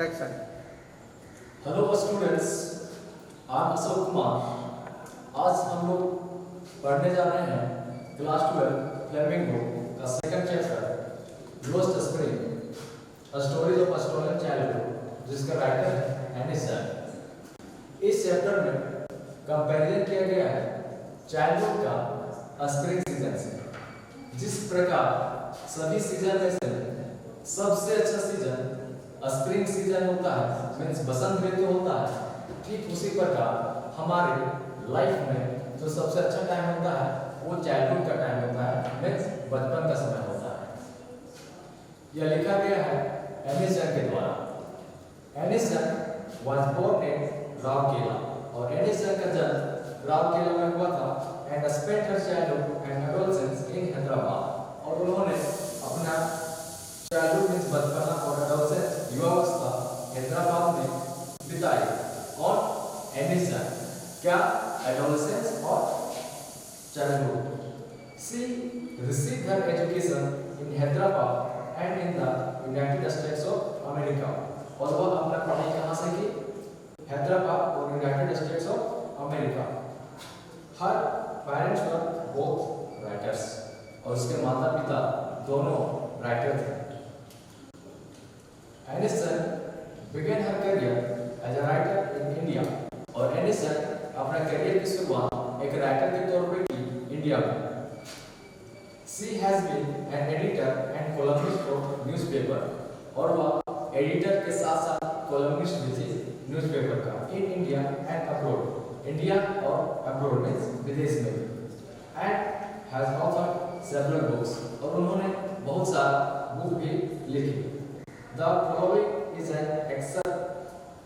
Action. Hello students, आज अशोक कुमार। आज हम लोग पढ़ने जा रहे हैं क्लास 12 फ्लेमिंगो का second chapter lost spring, a story of a stolen childhood, जिसका राइटर है एनिसन। इस चैप्टर में कंपैरिजन किया गया है चाइल्डहुड का स्प्रिंग सीजन से। जिस प्रकार सभी सीजन में से सबसे अच्छा सीजन स्प्रिंग सीजन होता है, मीन्स बसंत ऋतु होता है, ठीक उसी प्रकार हमारे लाइफ में जो सबसे अच्छा टाइम होता है वो चाइल्डहुड का टाइम होता है, मीन्स बचपन का समय होता है। यह लिखा गया है एनिसन के द्वारा। Anison was born in Rourkela, और एनिसन का जन्म राउरकेला में हुआ था and spent her childhood and adolescence in Hyderabad. और उन्होंने अपना चाइल्डहुड मीन्स बचपना और एडोलसेंस युवावस्था हैदराबाद में बिताई। और एनिसन क्या एडोलसेंस और childhood. She received her education in Hyderabad and in the United states of America. और वह अपना पढ़ाई कहाँ से की? हैदराबाद और United states of America. Her parents were both writers, और उसके माता पिता दोनों राइटर थे। Ennison began her career as a writer in India, और एनिसन अपने करियर की शुरुआत एक राइटर के तौर पर की इंडिया में। She has been an editor and columnist for newspaper, और वह एडिटर के साथ साथ कॉलमनिस्ट भी थी न्यूज़पेपर का, in India and abroad, India और अब्रॉड मींस विदेश में भी। And has authored several books, और उन्होंने बहुत सारा बुक भी लिखी। The following is an excerpt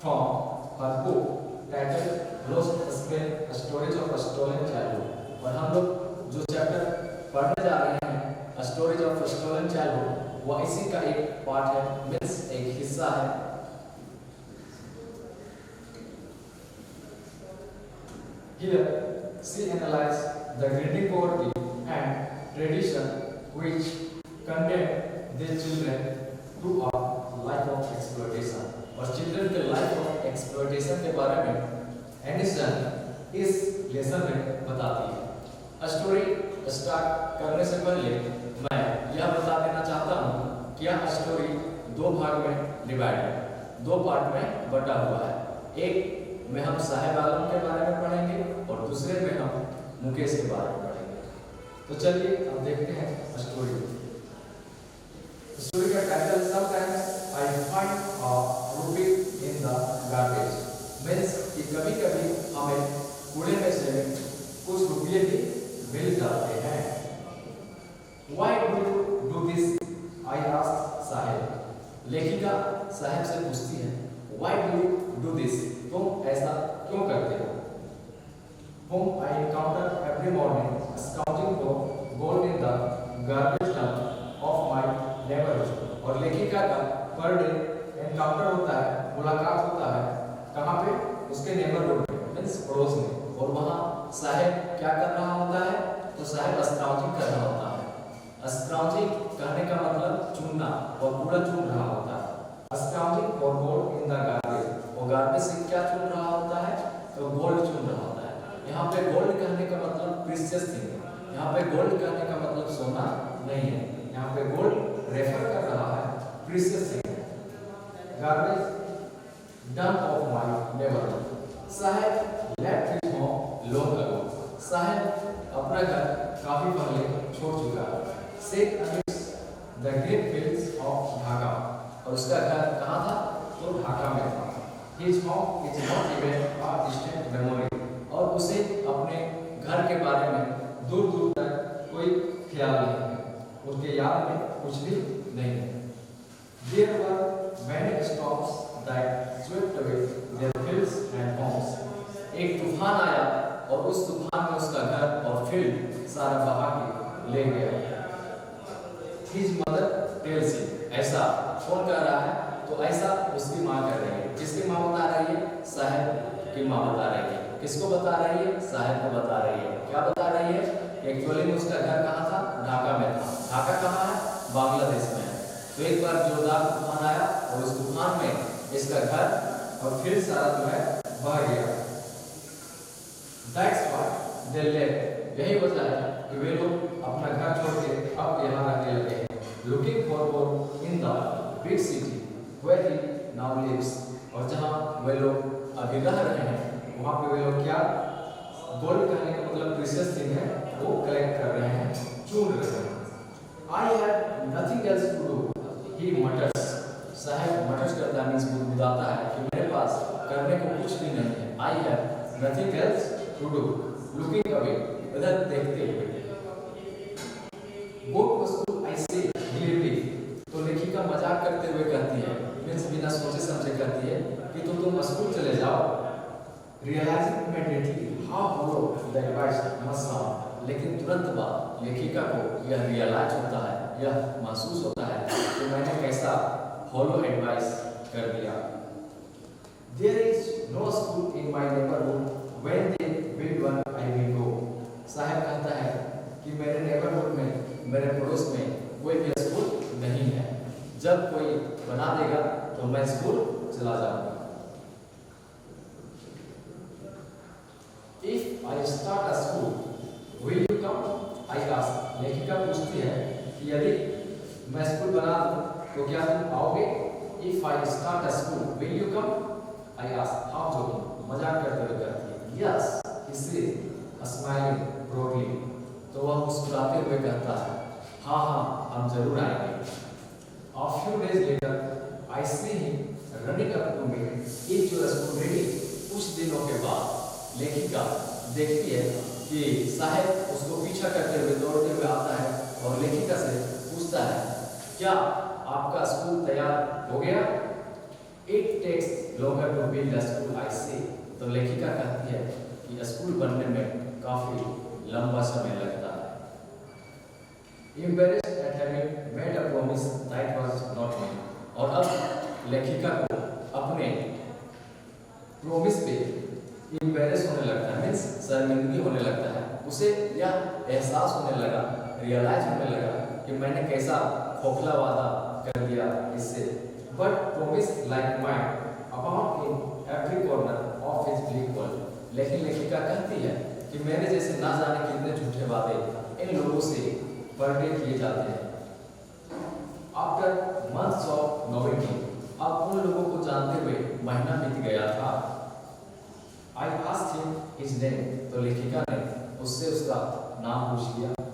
from her book titled Lost Spring: A Story of a Stolen Childhood। और हम लोग जो चैप्टर पढ़ने जा रहे हैं A Story of a Stolen Childhood, वो इसी का एक पार्ट है, मीन्स एक हिस्सा है। Here she analyzed the greedy poverty and tradition which condemned these children to a life of exploitation, और चिल्ड्रन के लाइफ ऑफ एक्सप्लॉयटेशन के बारे में एनिसन इस लेसन में बताती है। स्टोरी स्टार्ट करने से पहले मैं यह बता देना चाहता हूँ कि यह स्टोरी दो भाग में डिवाइड है, दो पार्ट में बटा हुआ है। एक में हम साहेब आलम के बारे में पढ़ेंगे और दूसरे में हम मुकेश के बारे में पढ़ेंगे। तो चलिए अब देखते हैं स्टोरी। स्टोरी का title sometimes I find a rupee in the garbage, means कि कभी-कभी हमें कूड़े में से कुछ रुपये भी मिल जाते हैं। Why do you do this? I asked साहेब। लेखिका साहेब से पूछती है, Why do you do this? तुम ऐसा क्यों करते हो? Whom I encounter every morning scouting for gold in the garbage dump of my neighborhood। और लेखिका का पर डे एनकाउंटर होता है, मुलाकात होता है, कहाँ पे? उसके नेबरहुड में, मींस पड़ोस में। और वहाँ साहेब क्या कर रहा होता है? तो साहेब स्क्राउजिंग कर रहा होता है। स्क्राउजिंग कहने का मतलब चुनना, और कूड़ा चुन रहा होता है। Scrounging for gold in the garbage, और गार्बेज से क्या चुन रहा होता है? तो गोल्ड चुन रहा होता है। यहाँ पे गोल्ड कहने का मतलब प्रीशियस थिंग, यहाँ पे गोल्ड कहने का मतलब सोना नहीं है, यहाँ पे गोल्ड रेफर कर रहा है precious thing. Garbage dump of my neighborhood. Saheb left his home long ago. Saheb अपना घर काफी पहले छोड़ चुका है। Set amidst the green fields of Dhaka, और उसका घर कहाँ था? तो ढाका में था। His home is not even a distant memory, और उसे अपने घर के बारे में दूर दूर तक कोई ख्याल नहीं है, उसके याद में कुछ भी नहीं है। There were many storms that swept away their fields and homes. एक तूफान आया और उस तूफान में उसका घर और फील्ड सारा बहा के ले गया। His mother tells him, ऐसा कौन कह रहा है? तो ऐसा उसकी माँ कह रही है। किसकी माँ बता रही है? साहेब की माँ बता रही है। किसको बता रही है? साहेब को बता रही है। क्या बता रही है? एक्चुअली में उसका घर कहाँ था? ढाका में था। ढाका कहाँ है? बांग्लादेश में है। तो एक बार जोरदार तूफान आया और उस तूफान में इसका घर और फिर सारा जो है बह गया। That's why they left। यही वजह है कि वे लोग अपना घर छोड़ के अब यहाँ रहने लगे हैं। Looking for work in the big city where he now lives। और जहाँ वे लोग अभी रह रहे हैं वहाँ पे वे लोग क्या गोल्ड कहने का मतलब प्रीशियस थिंग है वो कलेक्ट कर रहे हैं, चुन रहे हैं। I have nothing else to do, he mutters। साहब मटर्स करता मीन्स बुदबुदाता है कि मेरे पास करने को कुछ भी नहीं है। I have nothing else to do, looking away। इधर देखते हुए। वो वस्तु ऐसे clearly तो लेखिका मजाक करते हुए कहती है, मीन्स बिना सोचे समझे कहती है कि तुम स्कूल चले जाओ। Realizing immediately how hollow the advice must sound। लेकिन तुरंत बाद लेखिका को यह रियलाइज होता है, यह महसूस होता है कि मैंने कैसा हॉलो एडवाइस कर दिया। There is no school in my neighborhood, when they build one I will go। साहब कहता है कि मेरे नेबरहुड में, मेरे पड़ोस में कोई भी स्कूल नहीं है, जब कोई बना देगा तो मैं स्कूल चला जाऊंगा। If I start a school, will you come? I ask। लेखिका पूछती है कि यदि मैं स्कूल बना दूं तो क्या तुम आओगे? If I start a school, will you come? I ask। how joking, मजाक करते हुए कहती है। Yes, he says, smiling broadly। तो वह मुस्कुराते हुए कहता है, हाँ हाँ हम जरूर आएंगे। A few days later, I see him running up to me, is your school ready? कुछ दिनों के बाद लेखिका देखती है कि साहब उसको पीछा करते हुए दौड़ते हुए आता है और लेखिका से पूछता है, क्या आपका स्कूल तैयार हो गया? It takes longer to build a school, I say। तो लेखिका कहती है कि स्कूल बनने में काफी लंबा समय लगता है। Embarrassed at having made a promise that was not made। और अब लेखिका को अपने प्रोमिस पे इम्बेरेस होने लगता है, मीन्स शर्मिंदगी होने लगता है। उसे यह एहसास होने लगा, रियलाइज होने लगा कि मैंने कैसा खोखला वादा कर दिया इससे। But promise like mind about in every corner of his bleak world. लेकिन लेखिका कहती है कि मेरे जैसे ना जाने कितने झूठे वादे इन लोगों से पर डे किए जाते हैं। आफ्टर मंथ्स ऑफ नोवेल्टी, अब उन लोगों को जानते हुए महीना बीत गया था। I asked him his name। तो लेखिका ने उससे उसका नाम पूछ लिया।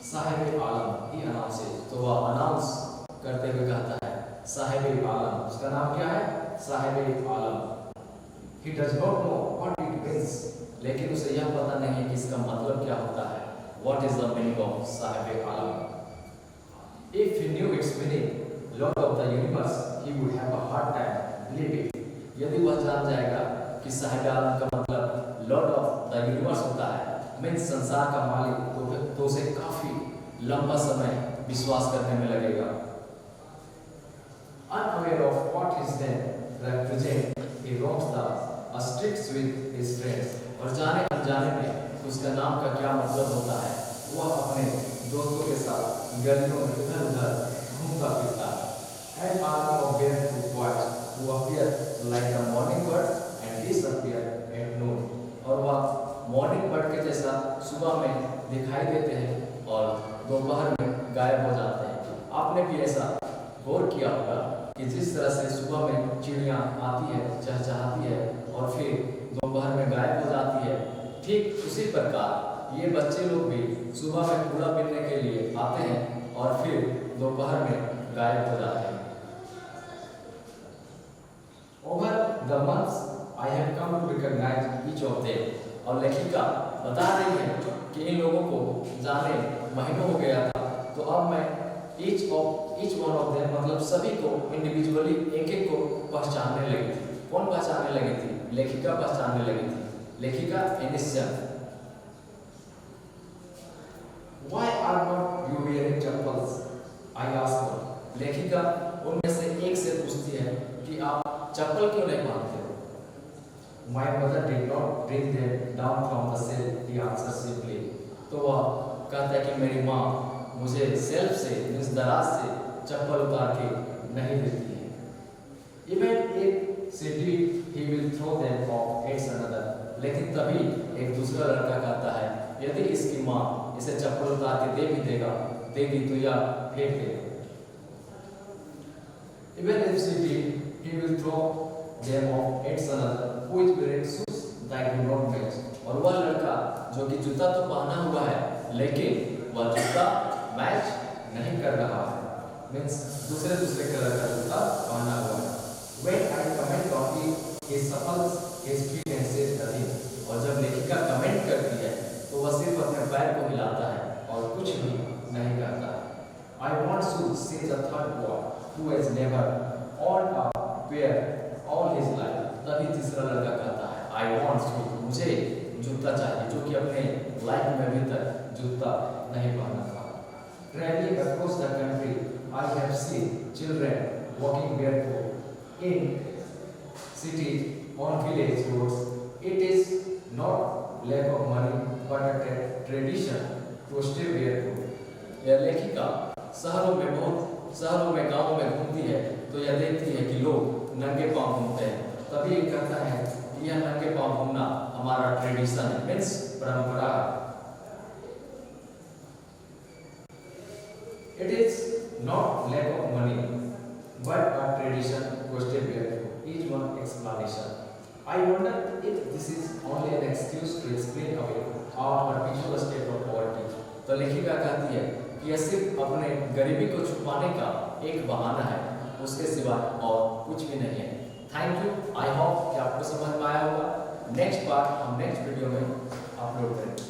साहिब आलम, he announces। तो वह अनाउंस करते हुए कहता है, साहिब आलम। उसका नाम क्या है? साहिब आलम। He does not know what it means। लेकिन उसे यह पता नहीं कि इसका मतलब क्या होता है। What is the meaning of Sahib Alam? If he knew its meaning, Lord of the universe, he would have a hard time believing। यदि वह जान जाएगा कि साहिब आलम का मतलब लॉर्ड ऑफ द यूनिवर्स होता है, मीन्स संसार का मालिक, तो उसे काफी लंबा समय विश्वास करने में लगेगा। Unaware of what his name represents, he roams the streets with his friends। और जाने अनजाने में उसका नाम का क्या मतलब होता है, वह अपने दोस्तों के साथ गलियों में इधर-उधर घूमता फिरता है। And army of barefoot boys who appear like the morning birds and disappear at noon। और वह मॉर्निंग बर्ड के जैसा सुबह में दिखाई देते हैं और दोपहर में गायब हो जाते हैं। आपने भी ऐसा गौर किया होगा कि जिस तरह से सुबह में चिड़ियाँ आती है, चहचहाती है और फिर दोपहर में गायब हो जाती है, ठीक उसी प्रकार ये बच्चे लोग भी सुबह में कूड़ा बीनने के लिए आते हैं और फिर दोपहर में गायब हो जाते हैं। Over the months, I have come to recognize each of them। और लेखिका बता रही है कि इन लोगों को जाने महीनों हो गया था, तो अब मैं each one of them मतलब सभी को इंडिविजुअली एक-एक को पहचानने लगी थी। कौन पहचानने लगी थी? लेखिका पहचानने लगी थी। लेखिका initial. Why are not you wearing chappals? I asked her। लेखिका उनमें से एक से पूछती है कि आप चप्पल क्यों नहीं पहनते हो? My mother did not bring them down from the shelf, he answered simply। तो वह कहता है कि मेरी माँ मुझे सेल्फ से, इस दराज से चप्पल उतार के नहीं देती है। Even एक city he will throw them off hates another. लेकिन तभी एक दूसरा लड़का कहता है यदि इसकी माँ इसे चप्पल उतार के देगी तो यह फेंक देगा. Even if city he will throw them off hates another who is wearing shoes that do not match. और वह लड़का जो कि जूता तो पहना हुआ है लेकिन वह जूता मैच नहीं कर रहा है, मीन्स दूसरे कलर का जूता पहना हुआ है. When I comment on his shuffles his feet and says nothing. और जब लेखिका कमेंट करती है तो वह सिर्फ अपने पैर को हिलाता है और कुछ भी नहीं करता. I want to say the third boy who has never owned a pair all his life. तभी तीसरा लड़का कहता है I want to, मुझे जूता चाहिए, जो कि अपने लाइफ में अभी तक जूता नहीं पहना था. Traveling across the country, I have seen children walking barefoot in cities on village roads. It is not lack of money but a tradition to stay barefoot. यह लेखिका शहरों में गांवों में घूमती है तो यह देखती है कि लोग नंगे पांव घूमते हैं. तभी ये कहता है कि यह नंगे पांव घूमना हमारा ट्रेडिशन है, मीन्स परंपरा. It is not lack of money but a tradition to stay barefoot. Each one explanation. I wonder if this is only an excuse to explain away our habitual state of poverty. तो लेखिका कहती है कि यह सिर्फ अपने गरीबी को छुपाने का एक बहाना है, उसके सिवाय और कुछ भी नहीं है. Thank you. आई होप कि आपको समझ में आया होगा. नेक्स्ट पार्ट हम नेक्स्ट वीडियो में अपलोड करेंगे.